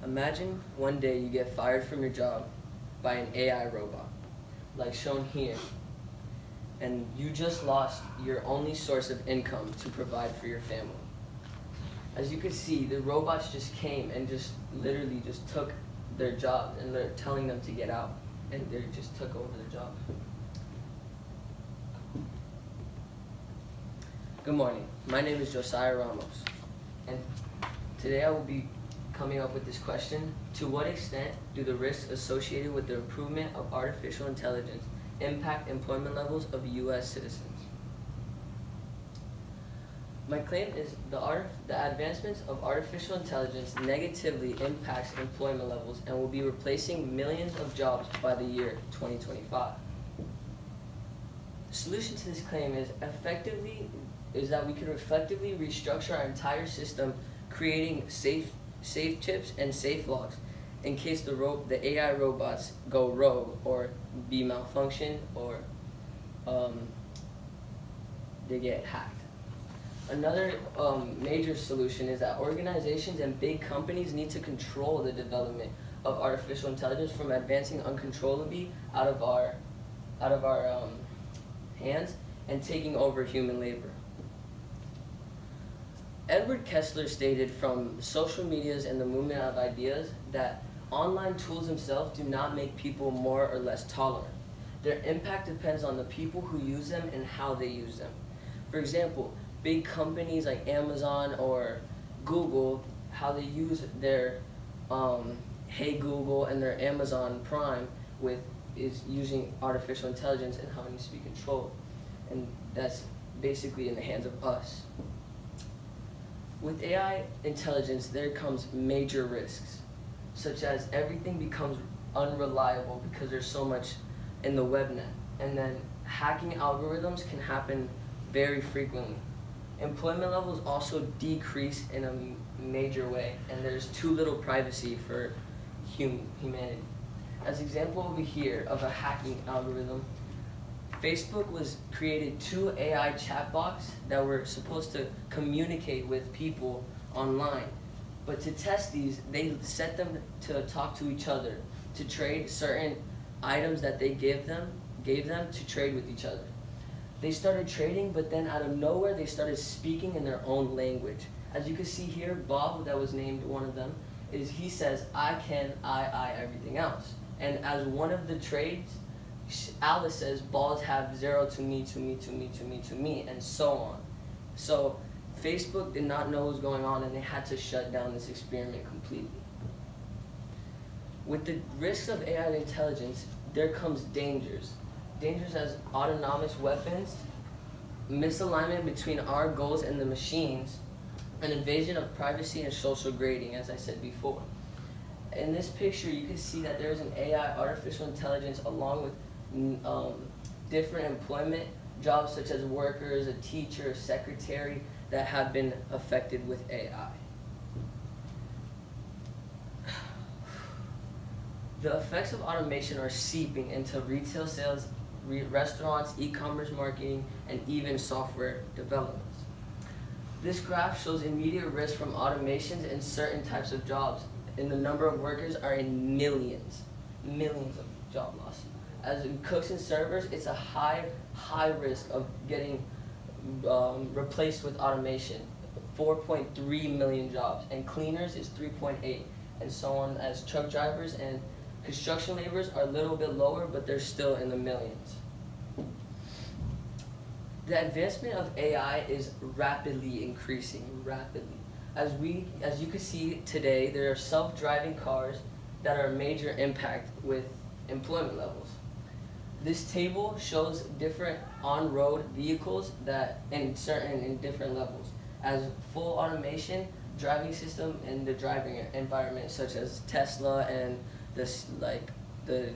Imagine one day you get fired from your job by an AI robot, like shown here, and you just lost your only source of income to provide for your family. As you can see, the robots just came and just literally just took their job, and they're telling them to get out, and they just took over their job. Good morning. My name is Josiah Ramos, and today I will be coming up with this question: to what extent do the risks associated with the improvement of artificial intelligence impact employment levels of U.S. citizens? My claim is the advancements of artificial intelligence negatively impacts employment levels and will be replacing millions of jobs by the year 2025. The solution to this claim is that we can effectively restructure our entire system, creating safe chips and safe locks in case the AI robots go rogue or be malfunction or they get hacked. Another major solution is that organizations and big companies need to control the development of artificial intelligence from advancing uncontrollably out of our hands and taking over human labor. Edward Kessler stated from social medias and the movement of ideas that online tools themselves do not make people more or less tolerant. Their impact depends on the people who use them and how they use them. For example, big companies like Amazon or Google, how they use their Hey Google and their Amazon Prime is using artificial intelligence and how it needs to be controlled. And that's basically in the hands of us. With AI intelligence, there comes major risks, such as everything becomes unreliable because there's so much in the web net, and then hacking algorithms can happen very frequently. Employment levels also decrease in a major way, and there's too little privacy for humanity. As an example over here of a hacking algorithm, Facebook created 2 AI chatbots that were supposed to communicate with people online. But to test these, they set them to talk to each other, to trade certain items that they gave them to trade with each other. They started trading, but then out of nowhere, they started speaking in their own language. As you can see here, Bob, that was named one of them, he says, I, everything else. And as one of the trades, Alice says, balls have 0 to me, to me, to me, to me, to me, and so on. So Facebook did not know what was going on, and they had to shut down this experiment completely. With the risks of AI intelligence, there comes dangers. Dangers as autonomous weapons, misalignment between our goals and the machines, an invasion of privacy and social grading, as I said before. In this picture, you can see that there is an AI, artificial intelligence, along with different employment jobs such as workers, a teacher, a secretary, that have been affected with AI. The effects of automation are seeping into retail sales, restaurants, e-commerce marketing, and even software developments. This graph shows immediate risk from automations in certain types of jobs, and the number of workers are in millions of job loss. As in cooks and servers, it's a high risk of getting replaced with automation. 4.3 million jobs, and cleaners is 3.8, and so on. As truck drivers and construction laborers are a little bit lower, but they're still in the millions. The advancement of AI is rapidly increasing, As you can see today, there are self-driving cars that are a major impact with employment levels. This table shows different on-road vehicles that in different levels. As full automation, driving system in the driving environment, such as Tesla and the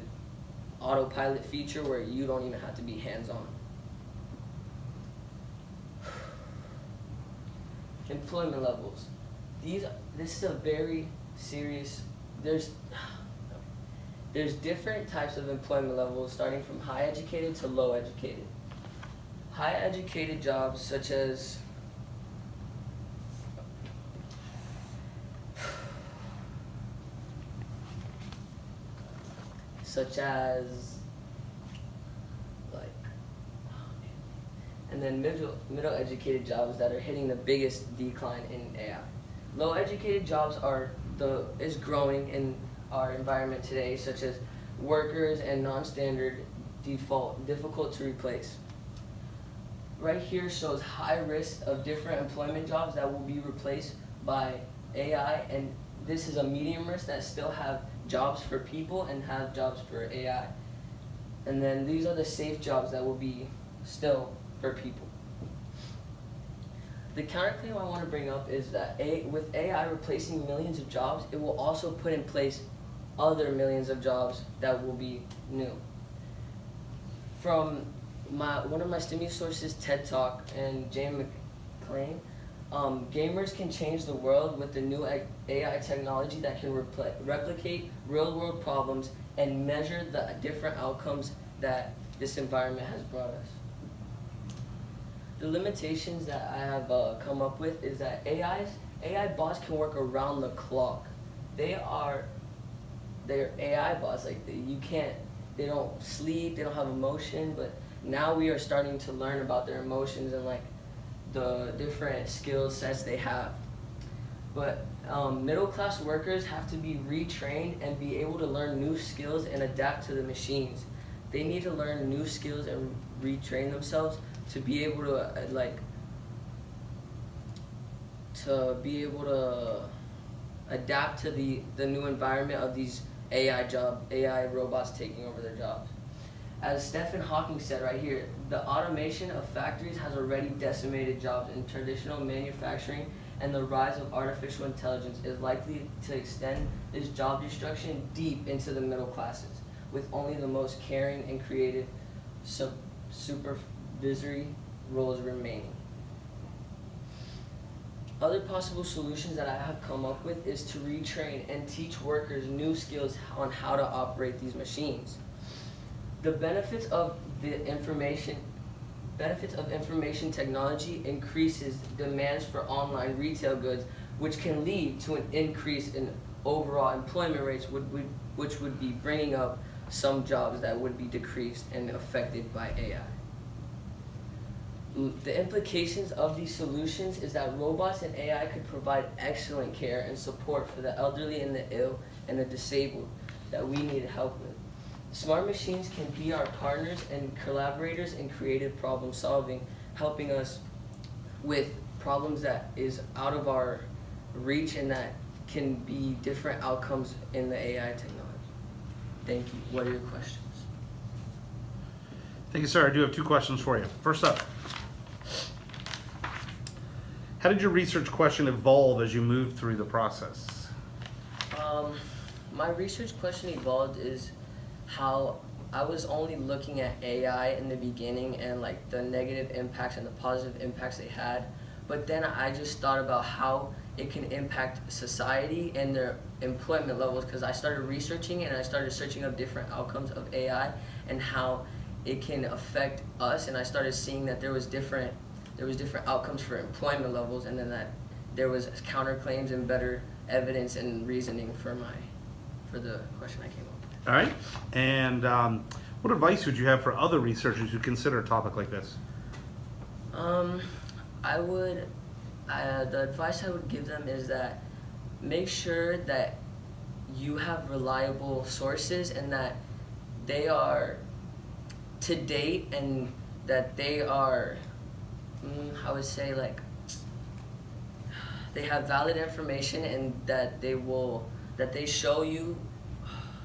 autopilot feature where you don't even have to be hands-on. Employment levels. This is a very serious. There's different types of employment levels, starting from high educated to low educated. High educated jobs such as such as and then middle educated jobs that are hitting the biggest decline in AI. Low educated jobs is growing in our environment today, such as workers and non-standard difficult to replace. Right here shows high risk of different employment jobs that will be replaced by AI, and this is a medium risk that still have jobs for people and have jobs for AI. And then these are the safe jobs that will be still for people. The counterclaim I want to bring up is that with AI replacing millions of jobs, it will also put in place other millions of jobs that will be new. From one of my stimulus sources, TED Talk and James McClain, gamers can change the world with the new AI technology that can replicate real-world problems and measure the different outcomes that this environment has brought us. The limitations that I have come up with is that AI bots can work around the clock. They're AI bots, they don't sleep, they don't have emotion, but now we are starting to learn about their emotions and the different skill sets they have. But middle-class workers have to be retrained and be able to learn new skills and adapt to the machines. They need to learn new skills and retrain themselves to be able to adapt to the new environment of these AI robots taking over their jobs. As Stephen Hawking said right here, the automation of factories has already decimated jobs in traditional manufacturing, and the rise of artificial intelligence is likely to extend this job destruction deep into the middle classes, with only the most caring and creative supervisory roles remaining. Other possible solutions that I have come up with is to retrain and teach workers new skills on how to operate these machines. The benefits of information technology increases demands for online retail goods, which can lead to an increase in overall employment rates, which would be bringing up some jobs that would be decreased and affected by AI. The implications of these solutions is that robots and AI could provide excellent care and support for the elderly and the ill and the disabled that we need help with. Smart machines can be our partners and collaborators in creative problem solving, helping us with problems that is out of our reach and that can be different outcomes in the AI technology. Thank you. What are your questions? Thank you, sir. I do have two questions for you. First up, how did your research question evolve as you moved through the process? My research question evolved is how I was only looking at AI in the beginning and the negative impacts and the positive impacts they had, but then I just thought about how it can impact society and their employment levels, because I started researching and I started searching up different outcomes of AI and how it can affect us, and I started seeing that there was different outcomes for employment levels, and then that there was counterclaims and better evidence and reasoning for the question I came up with. All right. And what advice would you have for other researchers who consider a topic like this? The advice I would give them is that make sure that you have reliable sources and that they are to date and that they are, I would say they have valid information and that they show you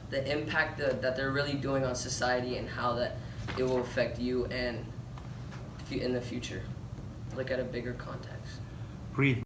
the impact that they're really doing on society and how that it will affect you and in the future, at a bigger context. Breathe.